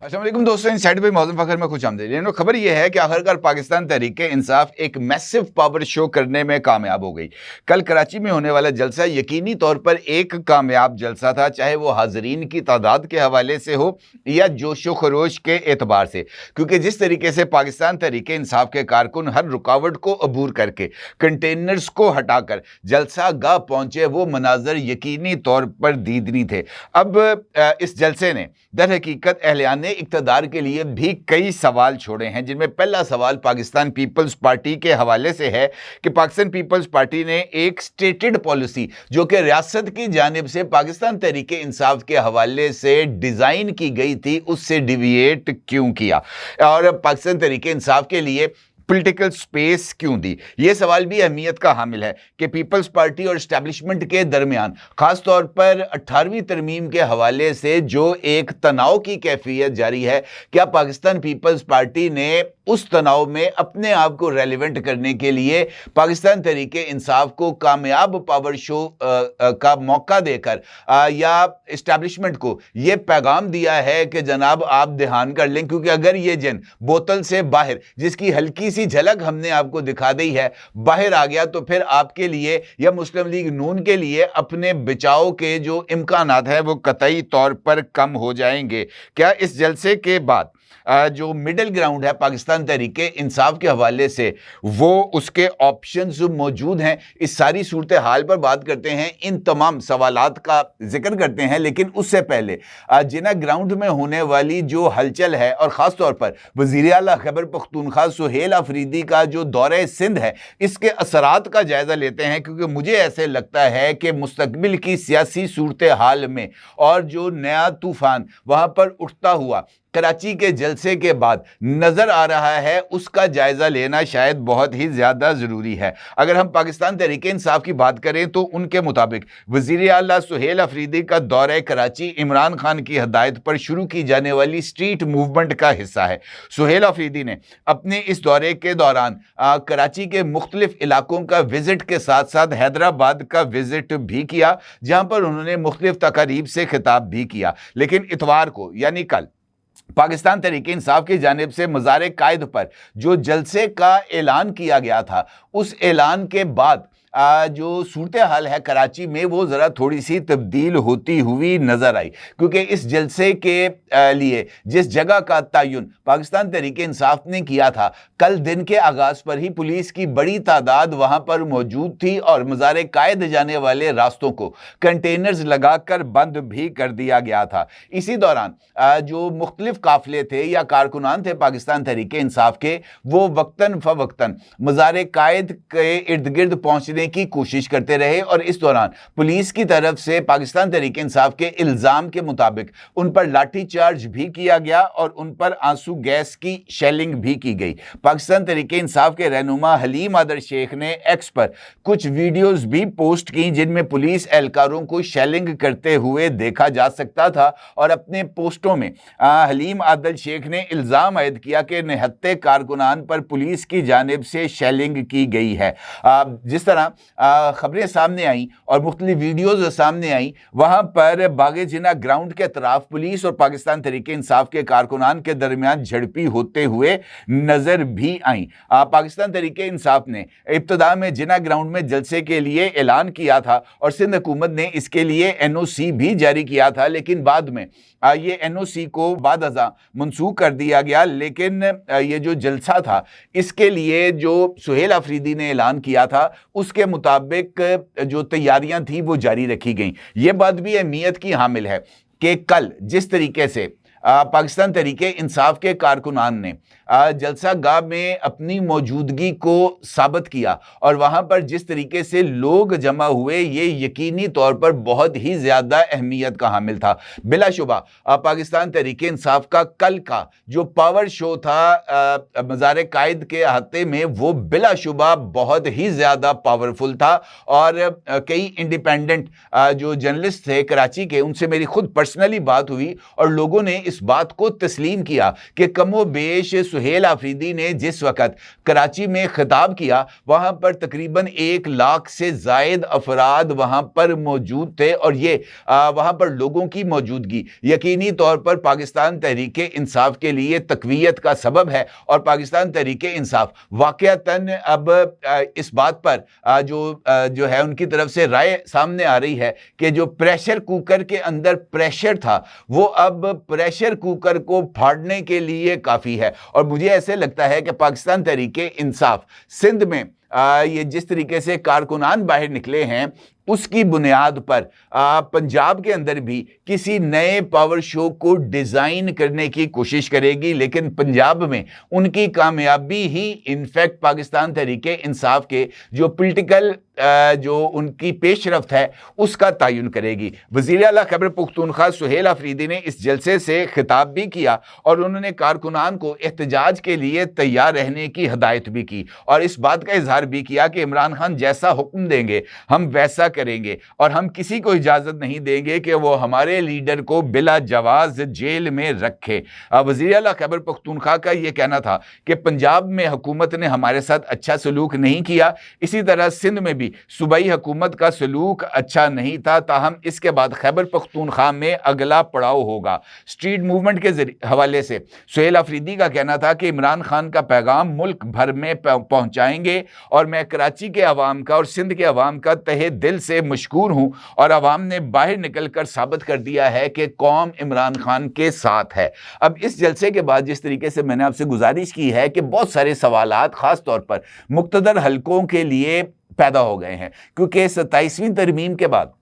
अस्सलाम वालेकुम दोस्तों, इनसाइड पे मौजूद फखर में खुश आमदीद। खबर यह है कि आखिरकार पाकिस्तान तहरीक इंसाफ एक मैसिव पावर शो करने में कामयाब हो गई। कल कराची में होने वाला जलसा यकीनी तौर पर एक कामयाब जलसा था, चाहे वो हाजरीन की तादाद के हवाले से हो या जोशो खरोश के एतबार से, क्योंकि जिस तरीके से पाकिस्तान तहरीक इंसाफ के कारकुन हर रुकावट को अबूर करके कंटेनर्स को हटाकर जलसा गाह पहुंचे, वो मनाजर यकीनी तौर पर दीदनी थे। अब इस जलसे ने दर हकीकत अहलियान इक़्तिदार के लिए भी कई सवाल छोड़े हैं, जिनमें पहला सवाल पाकिस्तान पीपल्स पार्टी के हवाले से है कि पाकिस्तान पीपल्स पार्टी ने एक स्टेटेड पॉलिसी जो कि रियासत की जानिब से पाकिस्तान तहरीक इंसाफ के हवाले से डिज़ाइन की गई थी, उससे डिविएट क्यों किया और पाकिस्तान तहरीक इंसाफ के लिए पॉलिटिकल स्पेस क्यों दी। यह सवाल भी अहमियत का हामिल है कि पीपल्स पार्टी और एस्टैब्लिशमेंट के दरमियान खास तौर पर 18वीं तरमीम के हवाले से जो एक तनाव की कैफियत जारी है, क्या पाकिस्तान पीपल्स पार्टी ने उस तनाव में अपने आप को रेलिवेंट करने के लिए पाकिस्तान तहरीक इंसाफ को कामयाब पावर शो का मौका देकर या एस्टैब्लिशमेंट को यह पैगाम दिया है कि जनाब आप ध्यान कर लें, क्योंकि अगर ये जन बोतल से बाहर, जिसकी हल्की सी झलक हमने आपको दिखा दी है, बाहर आ गया तो फिर आपके लिए या मुस्लिम लीग नून के लिए अपने बचाव के जो इम्कानात हैं वो कतई तौर पर कम हो जाएंगे। क्या इस जलसे के बाद जो मिडिल ग्राउंड है पाकिस्तान तहरीक इंसाफ के हवाले से, वो उसके ऑप्शंस मौजूद हैं? इस सारी सूरत हाल पर बात करते हैं, इन तमाम सवालात का जिक्र करते हैं, लेकिन उससे पहले जिना ग्राउंड में होने वाली जो हलचल है और ख़ास तौर पर वज़ीर आला खैबर पख्तूनख्वा सुहेल अफरीदी का जो दौरे सिंध है, इसके असरात का जायज़ा लेते हैं, क्योंकि मुझे ऐसे लगता है कि मुस्तकबिल की सियासी सूरत हाल में और जो नया तूफ़ान वहाँ पर उठता हुआ कराची के जलसे के बाद नजर आ रहा है, उसका जायजा लेना शायद बहुत ही ज्यादा जरूरी है। अगर हम पाकिस्तान तहरीक इंसाफ की बात करें तो उनके मुताबिक वज़ीर आला सुहेल अफरीदी का दौरा कराची इमरान खान की हदायत पर शुरू की जाने वाली स्ट्रीट मूवमेंट का हिस्सा है। सुहेल अफरीदी ने अपने इस दौरे के दौरान कराची के मुख्तलिफ इलाकों का विजिट के साथ साथ हैदराबाद का विजिट भी किया, जहां पर उन्होंने मुख्तलिफ तकारीब से खिताब भी किया। लेकिन इतवार को यानी कल पाकिस्तान तहरीक इंसाफ की जानिब से मज़ार कायद पर जो जलसे का ऐलान किया गया था, उस ऐलान के बाद जो सूरत हाल है कराची में वो ज़रा थोड़ी सी तब्दील होती हुई नज़र आई, क्योंकि इस जलसे के लिए जिस जगह का तयन पाकिस्तान तहरीक इंसाफ ने किया था, कल दिन के आगाज़ पर ही पुलिस की बड़ी तादाद वहाँ पर मौजूद थी और मज़ार कायद जाने वाले रास्तों को कंटेनर्स लगाकर बंद भी कर दिया गया था। इसी दौरान जो मुख्तलिफ काफ़िले थे या कारकुनान थे पाकिस्तान तहरीक इंसाफ के, वो वक्तन फ़वक्तन मज़ार कायद के इर्द गिर्द पहुँचने की कोशिश करते रहे और इस दौरान पुलिस की तरफ से पाकिस्तान तहरीक इंसाफ के इल्जाम के मुताबिक उन पर लाठी चार्ज भी किया गया और उन पर आंसू गैस की शेलिंग भी की गई। पाकिस्तान तहरीक इंसाफ के रहनुमा हलीम आदर शेख ने एक्स पर कुछ वीडियोस भी पोस्ट की, जिनमें पुलिस एहलकारों को शेलिंग करते हुए देखा जा सकता था और अपने पोस्टों में हलीम आदल शेख ने इल्जाम आयद किया कि निहत्ते कारकुनान पर पुलिस की जानिब से शेलिंग की गई है। जिस तरह खबरें सामने आई और मुख्तलिफ वीडियोज़ सामने आई, वहाँ पर बागे जिना ग्राउंड के अतराफ पुलिस और पाकिस्तान तहरीक इंसाफ के कारकुनान के दरमियान झड़पी होते हुए नज़र भी आई। पाकिस्तान तहरीक इंसाफ ने इब्तदा में जिना ग्राउंड में जलसे के लिए ऐलान किया था और सिंध हुकूमत ने इसके लिए NOC भी जारी किया था, लेकिन बाद में ये NOC को बाद अज़ा मनसूख कर दिया गया। लेकिन ये जो जलसा था, इसके लिए जो सुहेल अफरीदी ने ऐलान किया था, उसके मुताबिक जो तैयारियां थी वो जारी रखी गई। ये बात भी अहमियत की हामिल है कि कल जिस तरीके से पाकिस्तान तहरीक इंसाफ के कारकुनान ने जलसा गाह में अपनी मौजूदगी को साबित किया और वहाँ पर जिस तरीके से लोग जमा हुए, ये यकीनी तौर पर बहुत ही ज़्यादा अहमियत का हामिल था। बिलाशुबा पाकिस्तान तहरीक इंसाफ का कल का जो पावर शो था मज़ार कायद के अहाते में, वो बिलाशुबा बहुत ही ज़्यादा पावरफुल था और कई इंडिपेंडेंट जो जर्नलिस्ट थे कराची के, उनसे मेरी खुद पर्सनली बात हुई और लोगों ने इस इस बात को तस्लीम किया कि कमो बेश सुहेल आफरीदी ने जिस वक़्त कराची में खिताब किया वहाँ पर तकरीबन 1 लाख से ज़ायद अफराद वहाँ पर मौजूद थे, और ये वहाँ पर लोगों की मौजूदगी यकीनी तौर पर पाकिस्तान तहरीक इंसाफ के लिए तक़वियत का सबब है। और पाकिस्तान तहरीक इंसाफ वाक़अतन अब इस बात पर जो है उनकी तरफ से राय सामने आ रही है कि जो प्रेशर कुकर के अंदर प्रेशर था वो अब प्रेशर कुकर को फाड़ने के लिए काफ़ी है। और मुझे ऐसे लगता है कि पाकिस्तान तहरीक इंसाफ सिंध में ये जिस तरीके से कारकुनान बाहर निकले हैं उसकी बुनियाद पर पंजाब के अंदर भी किसी नए पावर शो को डिज़ाइन करने की कोशिश करेगी, लेकिन पंजाब में उनकी कामयाबी ही इनफैक्ट पाकिस्तान तहरीक इंसाफ के जो पॉलिटिकल जो उनकी पेशरफ्त है उसका तयन करेगी। वज़ीर आला खैबर पख्तूनख्वा सुहेल आफरीदी ने इस जलसे से खिताब भी किया और उन्होंने कारकुनान को एहतजाज के लिए तैयार रहने की हदायत भी की और इस बात का इजहार भी किया कि इमरान खान जैसा हुक्म देंगे हम वैसा करेंगे और हम किसी को इजाज़त नहीं देंगे कि वो हमारे लीडर को बिला जवाज़ जेल में रखे। वज़ीर आला खैबर पख्तूनख्वा का ये कहना था कि पंजाब में हुकूमत ने हमारे साथ अच्छा सलूक नहीं किया, इसी तरह सिंध में भी सूबाई हुकूमत का सलूक अच्छा नहीं था, ताहम इसके बाद खैबर पख्तूनख्वा में अगला पड़ाव होगा। स्ट्रीट मूवमेंट के हवाले से सुहेल आफरीदी का कहना था कि इमरान खान का पैगाम मुल्क भर में पहुंचाएंगे और मैं कराची के अवाम का और सिंध के अवाम का तहे दिल से मशकूर हूं और अवाम ने बाहर निकल कर साबित कर दिया है कि कौम इमरान खान के साथ है। अब इस जलसे के बाद जिस तरीके से मैंने आपसे गुजारिश की है कि बहुत सारे सवालात खास तौर पर मुक्तदर हलकों के लिए पैदा हो गए हैं, क्योंकि 27वीं तरमीम के बाद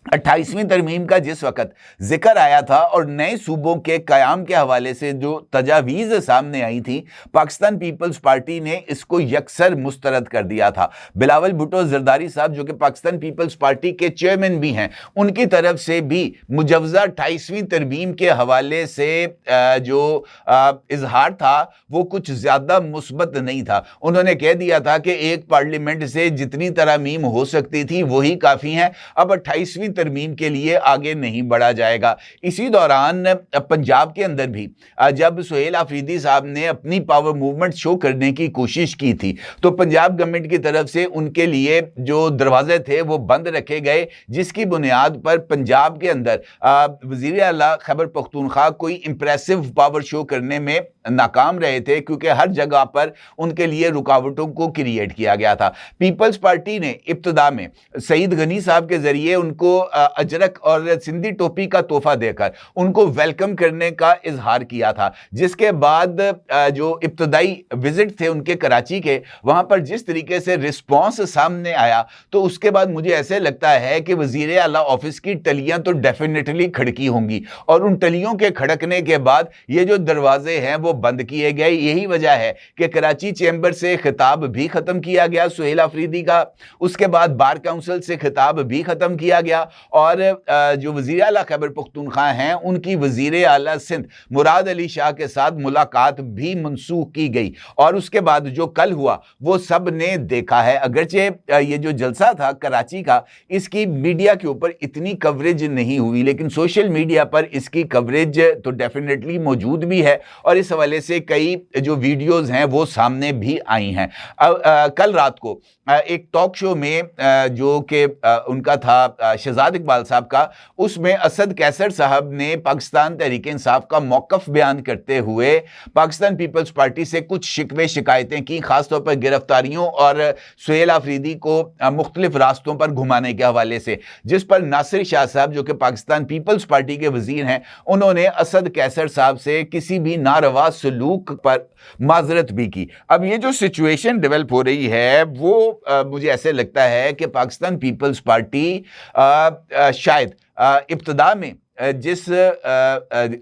28वीं तरमीम का जिस वक़्त जिक्र आया था और नए सूबों के क़याम के हवाले से जो तजावीज़ सामने आई थी, पाकिस्तान पीपल्स पार्टी ने इसको यकसर मुस्तरद कर दिया था। बिलावल भुट्टो ज़रदारी साहब जो कि पाकिस्तान पीपल्स पार्टी के चेयरमैन भी हैं, उनकी तरफ से भी मुजव्वज़ा 28वीं तरमीम के हवाले से जो इजहार था वो कुछ ज़्यादा मुस्बत नहीं था। उन्होंने कह दिया था कि एक पार्लियामेंट से जितनी तरमीम हो सकती थी वही काफ़ी हैं, अब 28वीं तरमीम के लिए आगे नहीं बढ़ा जाएगा। इसी दौरान पंजाब के अंदर भी जब सुहेल आफरीदी साहब ने अपनी पावर मूवमेंट शो करने की कोशिश की थी तो पंजाब गवर्नमेंट की तरफ से उनके लिए जो दरवाजे थे वो बंद रखे गए, जिसकी बुनियाद पर पंजाब के अंदर वज़ीर आला खैबर पख्तूनख्वा कोई इंप्रेसिव पावर शो करने में नाकाम रहे थे, क्योंकि हर जगह पर उनके लिए रुकावटों को क्रिएट किया गया था। पीपल्स पार्टी ने इब्तिदा में सईद गनी साहब के जरिए उनको अजरक और सिंधी टोपी का तोहफा देकर उनको वेलकम करने का इजहार किया था, जिसके बाद जो इब्तदाई विजिट थे उनके कराची के, वहां पर जिस तरीके से रिस्पॉन्स सामने आया तो उसके बाद मुझे ऐसे लगता है कि वजीर आला ऑफिस की टलियां तो डेफिनेटली खड़की होंगी और उन टलियों के खड़कने के बाद ये जो दरवाजे हैं वो बंद किए गए। यही वजह है कि कराची चैम्बर से खिताब भी खत्म किया गया सुहेल आफरीदी का, उसके बाद बार काउंसिल से खिताब भी खत्म किया गया और जो वज़ीर आला खैबर पख्तूनख्वा हैं उनकी वज़ीर आला सिंध मुराद अली शाह के साथ मुलाकात भी मनसूख की गई और उसके बाद जो कल हुआ वो सब ने देखा है। अगरचे ये जो जलसा था कराची का, इसकी मीडिया के ऊपर इतनी कवरेज नहीं हुई, लेकिन सोशल मीडिया पर इसकी कवरेज तो डेफिनेटली मौजूद भी है और इस हवाले से कई जो वीडियोज़ हैं वो सामने भी आई हैं। कल रात को एक टॉक शो में जो कि उनका था शहजाद इकबाल साहब का, उसमें असद कैसर साहब ने पाकिस्तान तहरीक इंसाफ का मौक़िफ़ बयान करते हुए पाकिस्तान पीपल्स पार्टी से कुछ शिकवे शिकायतें की, खासतौर पर गिरफ्तारियों और सुहेल आफरीदी को मुख्तलिफ रास्तों पर घुमाने के हवाले से, जिस पर नासिर शाह साहब जो कि पाकिस्तान पीपल्स पार्टी के वजीर हैं, उन्होंने असद कैसर साहब से किसी भी नारवा सलूक पर माजरत भी की। अब ये जो सिचुएशन डेवलप हो रही है वो मुझे ऐसे लगता है कि पाकिस्तान पीपल्स पार्टी शायद इब्तिदा में जिस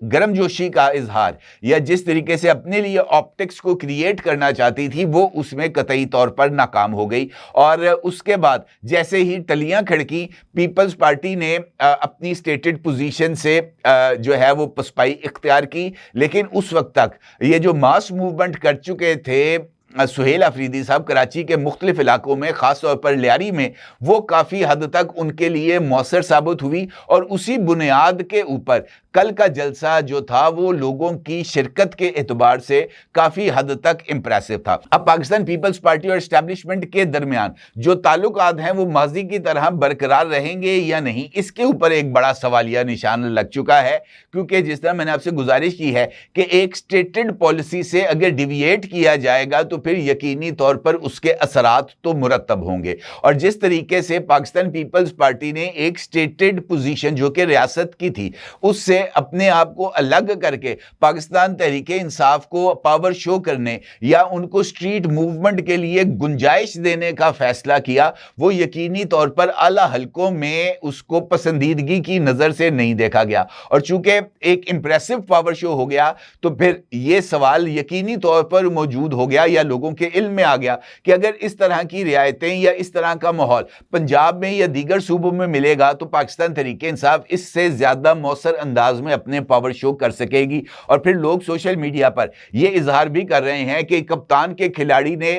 गर्मजोशी का इजहार या जिस तरीके से अपने लिए ऑप्टिक्स को क्रिएट करना चाहती थी वो उसमें कतई तौर पर नाकाम हो गई और उसके बाद जैसे ही टलियां खड़की, पीपल्स पार्टी ने अपनी स्टेटेड पोजीशन से जो है वो पसपाई इख्तियार की, लेकिन उस वक्त तक ये जो मास मूवमेंट कर चुके थे सुहेल अफरीदी साहब कराची के मुख्तलिफ इलाकों में, ख़ास तौर पर लियारी में, वो काफ़ी हद तक उनके लिए मौसर साबित हुई और उसी बुनियाद के ऊपर कल का जलसा जो था वो लोगों की शिरकत के एतबार से काफ़ी हद तक इम्प्रेसिव था। अब पाकिस्तान पीपल्स पार्टी और एस्टैब्लिशमेंट के दरमियान जो ताल्लुकात हैं वो माजी की तरह बरकरार रहेंगे या नहीं, इसके ऊपर एक बड़ा सवालिया निशान लग चुका है, क्योंकि जिस तरह मैंने आपसे गुजारिश की है कि एक स्टेटेड पॉलिसी से अगर डिविएट किया जाएगा तो फिर यकीनी तौर पर उसके असरात तो मुरतब होंगे। और जिस तरीके से पाकिस्तान पीपल्स पार्टी ने एक स्टेटेड पोजीशन जो कि रियासत की थी उससे अपने आप को अलग करके पाकिस्तान तहरीके इंसाफ को पावर शो करने या उनको स्ट्रीट मूवमेंट के लिए गुंजाइश देने का फैसला किया, वो यकीनी तौर पर आला हलकों में उसको पसंदीदगी की नजर से नहीं देखा गया। और चूंकि एक इंप्रेसिव पावर शो हो गया तो फिर यह सवाल यकीनी तौर पर मौजूद हो गया या लोगों के इल्म में आ गया कि अगर इस तरह की रियायतें या इस तरह का माहौल पंजाब में या दीगर सूबों में मिलेगा तो पाकिस्तान तहरीके इंसाफ इससे ज्यादा मौसर अंदाज में अपने पावर शो कर सकेगी। और फिर लोग सोशल मीडिया पर यह इजहार भी कर रहे हैं कि कप्तान के खिलाड़ी ने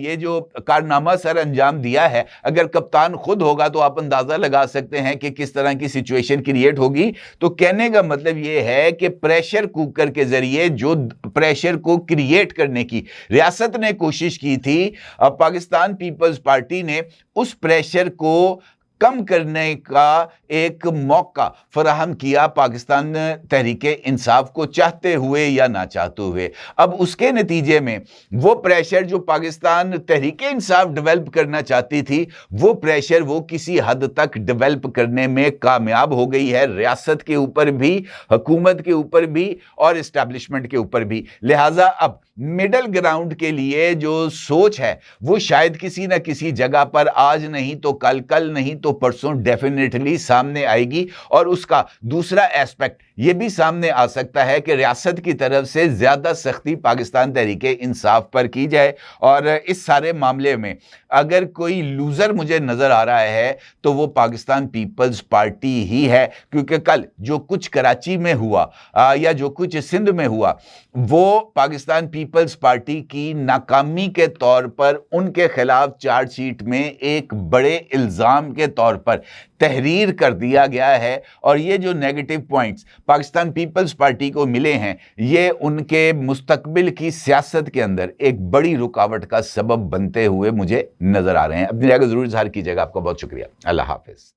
ये जो कारनामा सर अंजाम दिया है, अगर कप्तान खुद होगा तो आप अंदाजा लगा सकते हैं कि किस तरह की सिचुएशन क्रिएट होगी। तो कहने का मतलब यह है कि प्रेशर कुकर के जरिए जो प्रेशर को क्रिएट करने की रियासत ने कोशिश की थी, पाकिस्तान पीपल्स पार्टी ने उस प्रेशर को कम करने का एक मौका फराहम किया पाकिस्तान तहरीके इंसाफ को, चाहते हुए या ना चाहते हुए। अब उसके नतीजे में वो प्रेशर जो पाकिस्तान तहरीके इंसाफ डेवलप करना चाहती थी, वो प्रेशर वो किसी हद तक डेवलप करने में कामयाब हो गई है, रियासत के ऊपर भी, हुकूमत के ऊपर भी और इस्टेब्लिशमेंट के ऊपर भी। लिहाजा अब मिडल ग्राउंड के लिए जो सोच है वो शायद किसी ना किसी जगह पर आज नहीं तो कल, कल नहीं तो परसों डेफिनेटली सामने आएगी। और उसका दूसरा एस्पेक्ट ये भी सामने आ सकता है कि रियासत की तरफ से ज्यादा सख्ती पाकिस्तान तहरीके इंसाफ पर की जाए। और इस सारे मामले में अगर कोई लूजर मुझे नजर आ रहा है तो वो पाकिस्तान पीपल्स पार्टी ही है, क्योंकि कल जो कुछ कराची में हुआ या जो कुछ सिंध में हुआ वो पाकिस्तान पीपल्स पार्टी की नाकामी के तौर पर उनके खिलाफ चार्जशीट में एक बड़े इल्जाम के तौर पर तहरीर कर दिया गया है। और ये जो negative points Pakistan Peoples Party को मिले हैं ये उनके मुस्तकबिल की सियासत के अंदर एक बड़ी रुकावट का सबब बनते हुए मुझे नजर आ रहे हैं। अपनी राय को जरूर इज़हार कीजिएगा। आपका बहुत शुक्रिया। अल्लाह हाफिज।